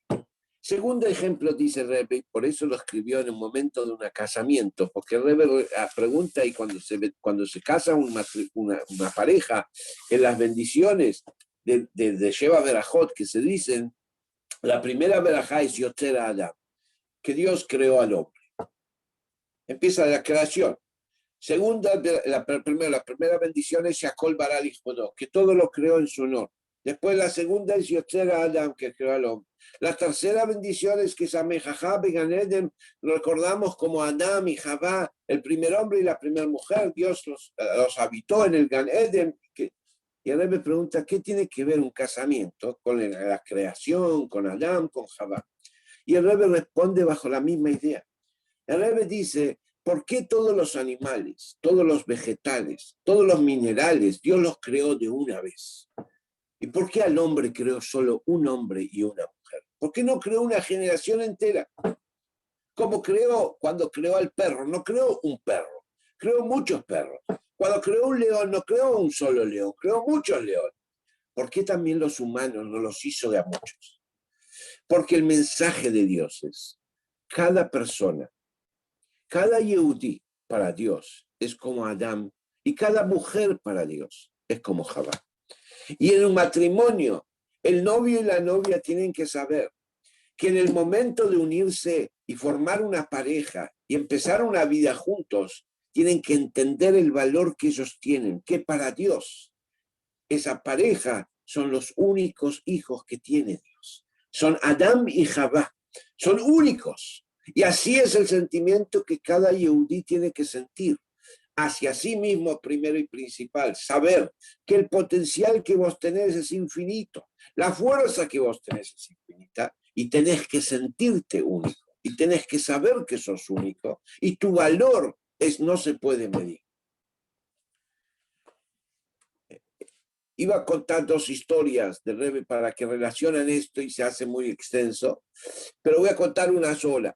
Segundo ejemplo, dice Rebbe, por eso lo escribió en un momento de un casamiento, porque Rebbe pregunta, y cuando se casa una pareja, en las bendiciones de Sheva Berajot que se dicen, la primera verajá es Yotzer Adam, que Dios creó al hombre. Empieza la creación. Segunda, la primera bendición es Shakol Baral Ichbodo, que todo lo creó en su honor. Después la segunda es Yotzer Adam, que creó al hombre. La tercera bendición es que Samejajá Began Eden, lo recordamos como Adam y Javá, el primer hombre y la primera mujer. Dios los habitó en el Gan Eden. Y ahora me pregunta, ¿qué tiene que ver un casamiento con la creación, con Adam, con Javá? Y el Rebbe responde bajo la misma idea. El Rebbe dice, ¿por qué todos los animales, todos los vegetales, todos los minerales, Dios los creó de una vez? ¿Y por qué al hombre creó solo un hombre y una mujer? ¿Por qué no creó una generación entera? Como creó cuando creó al perro, no creó un perro, creó muchos perros. Cuando creó un león, no creó un solo león, creó muchos leones. ¿Por qué también los humanos no los hizo de a muchos? Porque el mensaje de Dios es, cada persona, cada Yehudí para Dios es como Adán, y cada mujer para Dios es como Javá. Y en un matrimonio, el novio y la novia tienen que saber que en el momento de unirse y formar una pareja y empezar una vida juntos, tienen que entender el valor que ellos tienen, que para Dios esa pareja son los únicos hijos que tiene Dios. Son Adán y Javá, son únicos. Y así es el sentimiento que cada yehudí tiene que sentir hacia sí mismo primero y principal, saber que el potencial que vos tenés es infinito, la fuerza que vos tenés es infinita, y tenés que sentirte único, y tenés que saber que sos único, y tu valor no se puede medir. Iba a contar dos historias de Rebbe para que relacionen esto y se hace muy extenso, pero voy a contar una sola.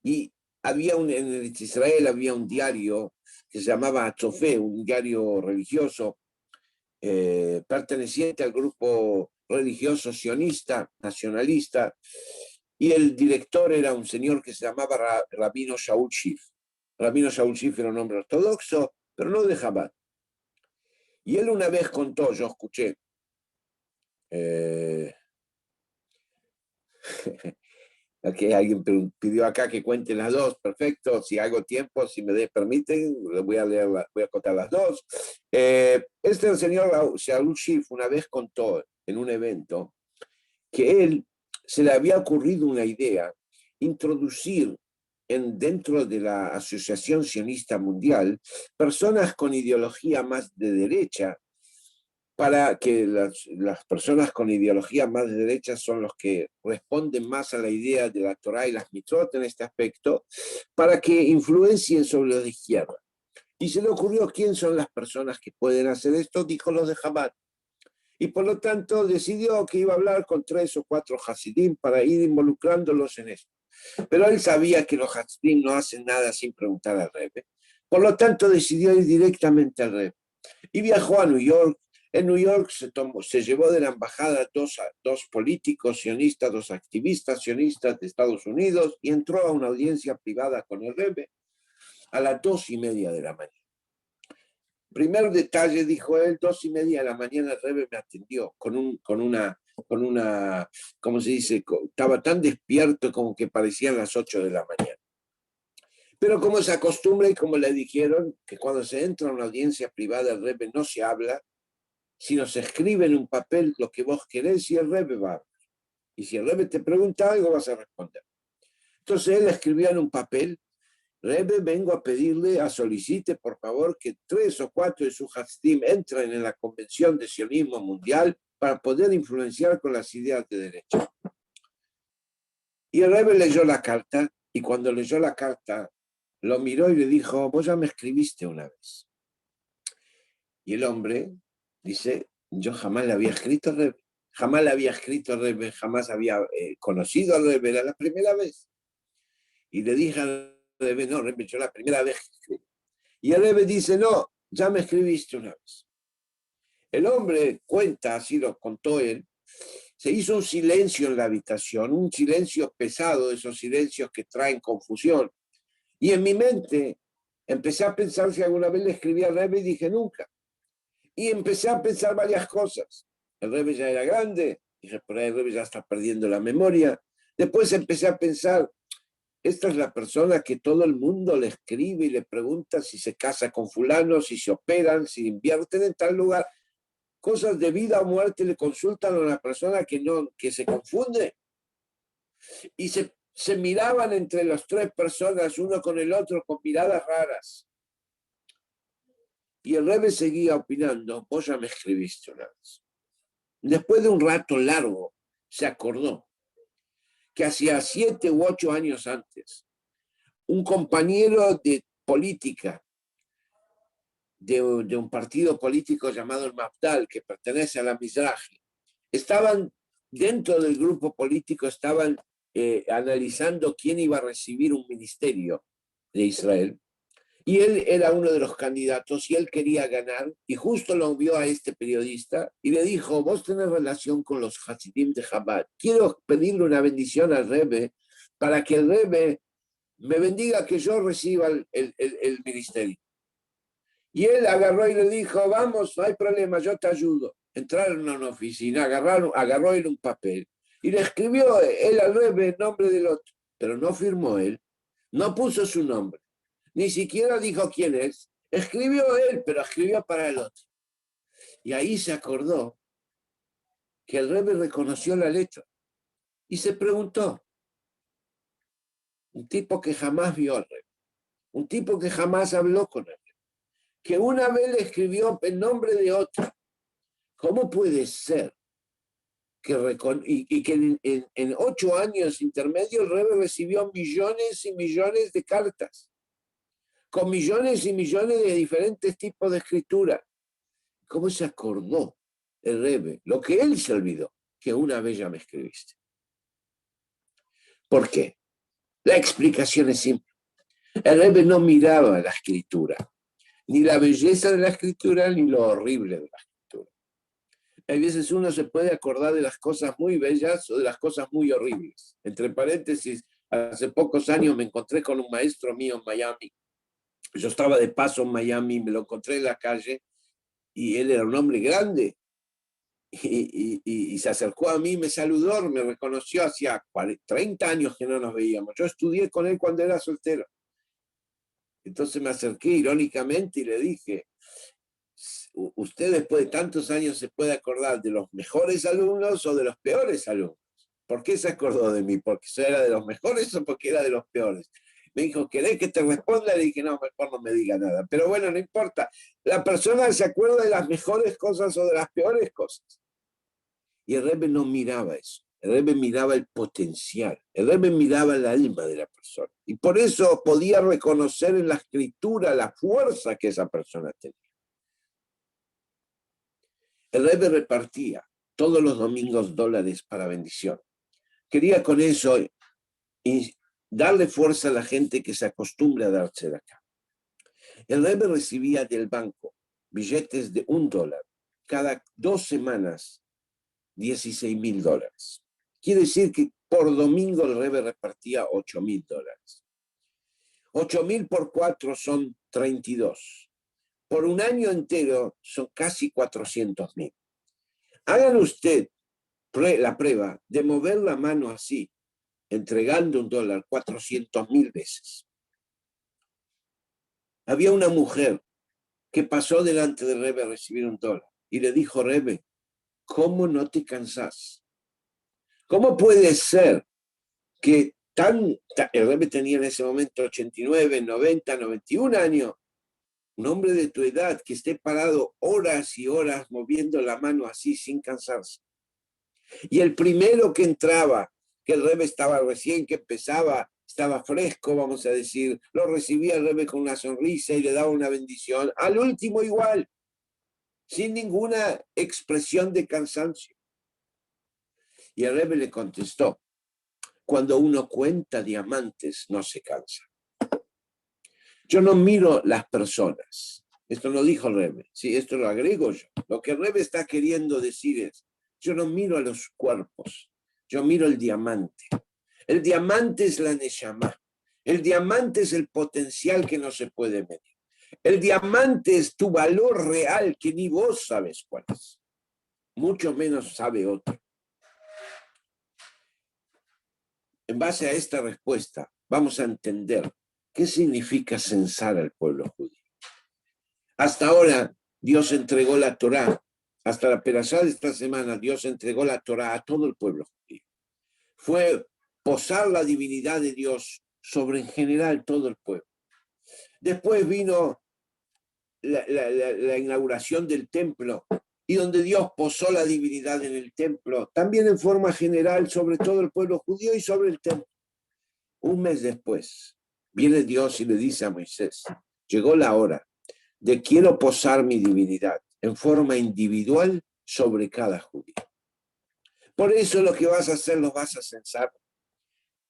Y en Israel había un diario que se llamaba Atzofé, un diario religioso perteneciente al grupo religioso sionista, nacionalista, y el director era un señor que se llamaba Rabino Shaul Schiff. Rabino Shaul Schiff era un hombre ortodoxo, pero no de Chabad. Y él una vez contó, yo escuché, okay, alguien pidió acá que cuente las dos, perfecto, si hago tiempo, si me permiten, voy a contar las dos. El señor Shaul Schiff una vez contó en un evento que él se le había ocurrido una idea, introducir dentro de la Asociación Sionista Mundial personas con ideología más de derecha, para que las personas con ideología más de derecha son los que responden más a la idea de la Torá y las mitzvot en este aspecto, para que influencien sobre los de izquierda. Y se le ocurrió quién son las personas que pueden hacer esto, dijo los de Chabad. Y por lo tanto decidió que iba a hablar con 3 o 4 Hasidim para ir involucrándolos en esto. Pero él sabía que los Hasidim no hacen nada sin preguntar al Rebbe. Por lo tanto decidió ir directamente al Rebbe. Y viajó a New York. En New York se llevó de la embajada dos políticos sionistas, 2 activistas sionistas de Estados Unidos, y entró a una audiencia privada con el Rebbe a las 2:30 de la mañana. Primer detalle, dijo él, 2:30 de la mañana el Rebbe me atendió con una, ¿cómo se dice? Estaba tan despierto como que parecían las 8 de la mañana. Pero como se acostumbra y como le dijeron, que cuando se entra a una audiencia privada el Rebbe no se habla, sino se escribe en un papel lo que vos querés y el Rebbe va a hablar. Y si el Rebbe te pregunta algo, vas a responder. Entonces él escribió en un papel: Rebbe, vengo a pedirle, solicite por favor que 3 o 4 de sus Hasidim entren en la Convención de Sionismo Mundial para poder influenciar con las ideas de derecha. Y el Rebbe leyó la carta, y cuando leyó la carta, lo miró y le dijo: vos ya me escribiste una vez. Y el hombre Dice, yo jamás le había escrito al Rebbe, jamás le había escrito al Rebbe, jamás había conocido al Rebbe, era la primera vez. Y le dije al Rebbe, no, Rebbe, yo la primera vez que escribí. Y el Rebbe dice, no, ya me escribiste una vez. El hombre cuenta, así lo contó él, se hizo un silencio en la habitación, un silencio pesado, esos silencios que traen confusión. Y en mi mente empecé a pensar si alguna vez le escribí al Rebbe y dije nunca. Y empecé a pensar varias cosas. El Rebbe ya era grande, dije, por ahí el Rebbe ya está perdiendo la memoria. Después empecé a pensar, esta es la persona que todo el mundo le escribe y le pregunta si se casa con fulano, si se operan, si invierten en tal lugar. Cosas de vida o muerte le consultan a una persona que se confunde. Y se miraban entre las tres personas, uno con el otro, con miradas raras. Y el Rebbe seguía opinando, vos ya me escribiste una vez. Después de un rato largo, se acordó que hacía 7 u 8 años antes, un compañero de política de un partido político llamado el Mafdal, que pertenece a la Mizrahi, estaban dentro del grupo político, estaban analizando quién iba a recibir un ministerio de Israel. Y él era uno de los candidatos y él quería ganar. Y justo lo vio a este periodista y le dijo, vos tenés relación con los Hasidim de Chabad. Quiero pedirle una bendición al Rebbe para que el Rebbe me bendiga que yo reciba el ministerio. Y él agarró y le dijo, vamos, no hay problema, yo te ayudo. Entraron a una oficina, agarró él un papel y le escribió él al Rebbe el nombre del otro, pero no firmó él, no puso su nombre, ni siquiera dijo quién es. Escribió él, pero escribió para el otro. Y ahí se acordó que el Rebbe reconoció la letra y se preguntó, un tipo que jamás vio al Rebbe, un tipo que jamás habló con él, que una vez le escribió el nombre de otro. ¿Cómo puede ser que en 8 años intermedios el Rebbe recibió millones y millones de cartas, con millones y millones de diferentes tipos de escritura? ¿Cómo se acordó el Rebbe? Lo que él se olvidó, que una vez ya me escribiste. ¿Por qué? La explicación es simple. El Rebbe no miraba la escritura, ni la belleza de la escritura, ni lo horrible de la escritura. Hay veces uno se puede acordar de las cosas muy bellas o de las cosas muy horribles. Entre paréntesis, hace pocos años me encontré con un maestro mío en Miami. Yo estaba de paso en Miami, me lo encontré en la calle y él era un hombre grande. Y se acercó a mí, me saludó, me reconoció, hacía 30 años que no nos veíamos. Yo estudié con él cuando era soltero. Entonces me acerqué irónicamente y le dije, usted después de tantos años se puede acordar de los mejores alumnos o de los peores alumnos. ¿Por qué se acordó de mí? ¿Porque yo era de los mejores o porque era de los peores? Me dijo, ¿querés que te responda? Le dije, no, mejor no me diga nada. Pero bueno, no importa. La persona se acuerda de las mejores cosas o de las peores cosas. Y el Rebbe no miraba eso. El Rebbe miraba el potencial. El Rebbe miraba el alma de la persona. Y por eso podía reconocer en la escritura la fuerza que esa persona tenía. El Rebbe repartía todos los domingos dólares para bendición. Quería con eso darle fuerza a la gente que se acostumbre a darse de acá. El Rebbe recibía del banco billetes de $1. Cada 2 semanas, $16,000. Quiere decir que por domingo el Rebbe repartía $8,000. 8,000 por 4 son 32. Por un año entero son casi 400,000. Hagan usted la prueba de mover la mano así, entregando $1 400,000 veces. Había una mujer que pasó delante del Rebbe a recibir $1 y le dijo, Rebbe, ¿cómo no te cansás? ¿Cómo puede ser que el Rebbe tenía en ese momento 89, 90, 91 años, un hombre de tu edad que esté parado horas y horas moviendo la mano así sin cansarse? Y el primero que entraba, que el Rebbe estaba recién, que empezaba, estaba fresco, vamos a decir, lo recibía el Rebbe con una sonrisa y le daba una bendición. Al último igual. sin ninguna expresión de cansancio. Y el Rebbe le contestó, cuando uno cuenta diamantes no se cansa. Yo no miro las personas. Esto no dijo el Rebbe, sí, esto lo agrego yo. Lo que el Rebbe está queriendo decir es, yo no miro a los cuerpos, yo miro el diamante. El diamante es la neshama. El diamante es el potencial que no se puede medir. El diamante es tu valor real que ni vos sabes cuál es. Mucho menos sabe otro. En base a esta respuesta, vamos a entender qué significa censar al pueblo judío. Hasta ahora, Dios entregó la Torá. Hasta la perashá de esta semana, Dios entregó la Torá a todo el pueblo judío. Fue posar la divinidad de Dios sobre en general todo el pueblo. Después vino la inauguración del templo y donde Dios posó la divinidad en el templo, también en forma general sobre todo el pueblo judío y sobre el templo. Un mes después, viene Dios y le dice a Moisés, llegó la hora de quiero posar mi divinidad en forma individual sobre cada judío. Por eso lo que vas a hacer lo vas a censar.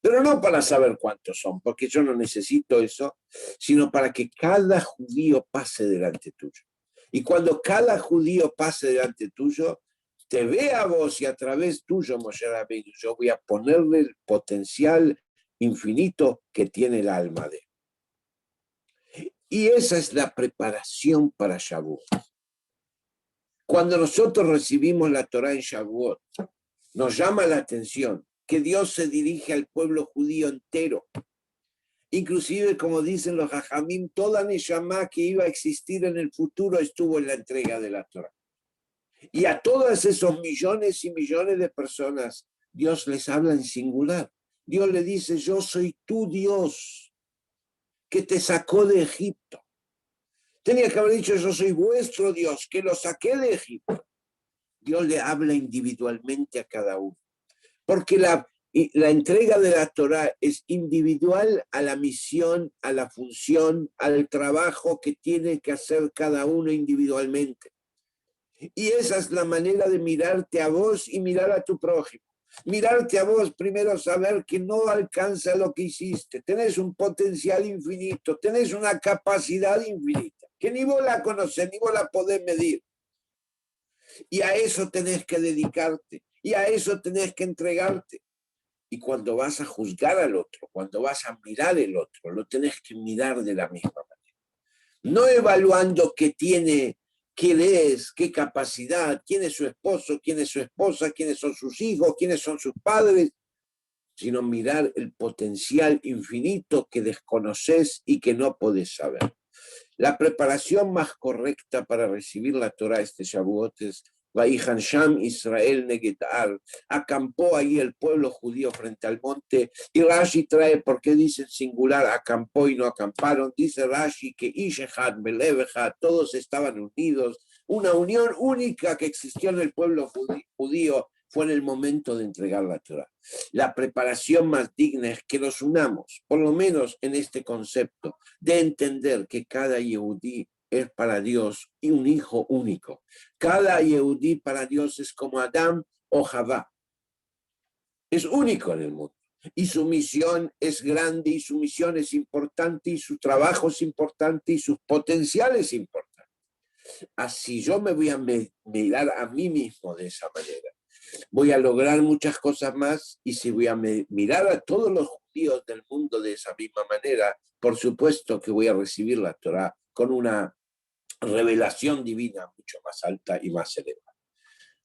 Pero no para saber cuántos son, porque yo no necesito eso, sino para que cada judío pase delante tuyo. Y cuando cada judío pase delante tuyo, te ve a vos y a través tuyo, Moshe Rabbeinu, yo voy a ponerle el potencial infinito que tiene el alma de él. Y esa es la preparación para Shavuot. Cuando nosotros recibimos la Torá en Shavuot, nos llama la atención que Dios se dirige al pueblo judío entero. Inclusive, como dicen los Jajamim, toda Neshama que iba a existir en el futuro estuvo en la entrega de la Torá. Y a todos esos millones y millones de personas, Dios les habla en singular. Dios le dice, yo soy tu Dios, que te sacó de Egipto. Tenía que haber dicho, yo soy vuestro Dios, que lo saqué de Egipto. Dios le habla individualmente a cada uno. Porque la entrega de la Torá es individual a la misión, a la función, al trabajo que tiene que hacer cada uno individualmente. Y esa es la manera de mirarte a vos y mirar a tu prójimo. Mirarte a vos, primero saber que no alcanza lo que hiciste. Tenés un potencial infinito, tenés una capacidad infinita, que ni vos la conocés, ni vos la podés medir. Y a eso tenés que dedicarte, y a eso tenés que entregarte. Y cuando vas a juzgar al otro, cuando vas a mirar el otro, lo tenés que mirar de la misma manera. No evaluando qué tiene, quién es, qué capacidad, quién es su esposo, quién es su esposa, quiénes son sus hijos, quiénes son sus padres, sino mirar el potencial infinito que desconoces y que no podés saber. La preparación más correcta para recibir la Torá este Shavuot es Vaihan Sham Israel Negetar. Acampó ahí el pueblo judío frente al monte. Y Rashi trae, ¿por qué dice singular acampó y no acamparon? Dice Rashi que Ishehad, Melevehad, todos estaban unidos. Una unión única que existió en el pueblo judío fue en el momento de entregar la Torá. La preparación más digna es que nos unamos, por lo menos en este concepto, de entender que cada Yehudí es para Dios y un hijo único. Cada Yehudí para Dios es como Adán o Javá. Es único en el mundo. Y su misión es grande, y su misión es importante, y su trabajo es importante, y sus potenciales es importante. Así yo me voy a mirar a mí mismo de esa manera. Voy a lograr muchas cosas más, y si voy a mirar a todos los judíos del mundo de esa misma manera, por supuesto que voy a recibir la Torá con una revelación divina mucho más alta y más elevada.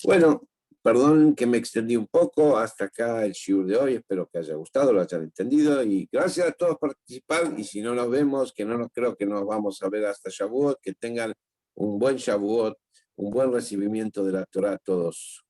Bueno, perdón que me extendí un poco, hasta acá el shiur de hoy, espero que haya gustado, lo hayan entendido, y gracias a todos por participar, y si no nos vemos, que no creo que nos vamos a ver hasta Shavuot, que tengan un buen Shavuot, un buen recibimiento de la Torá a todos.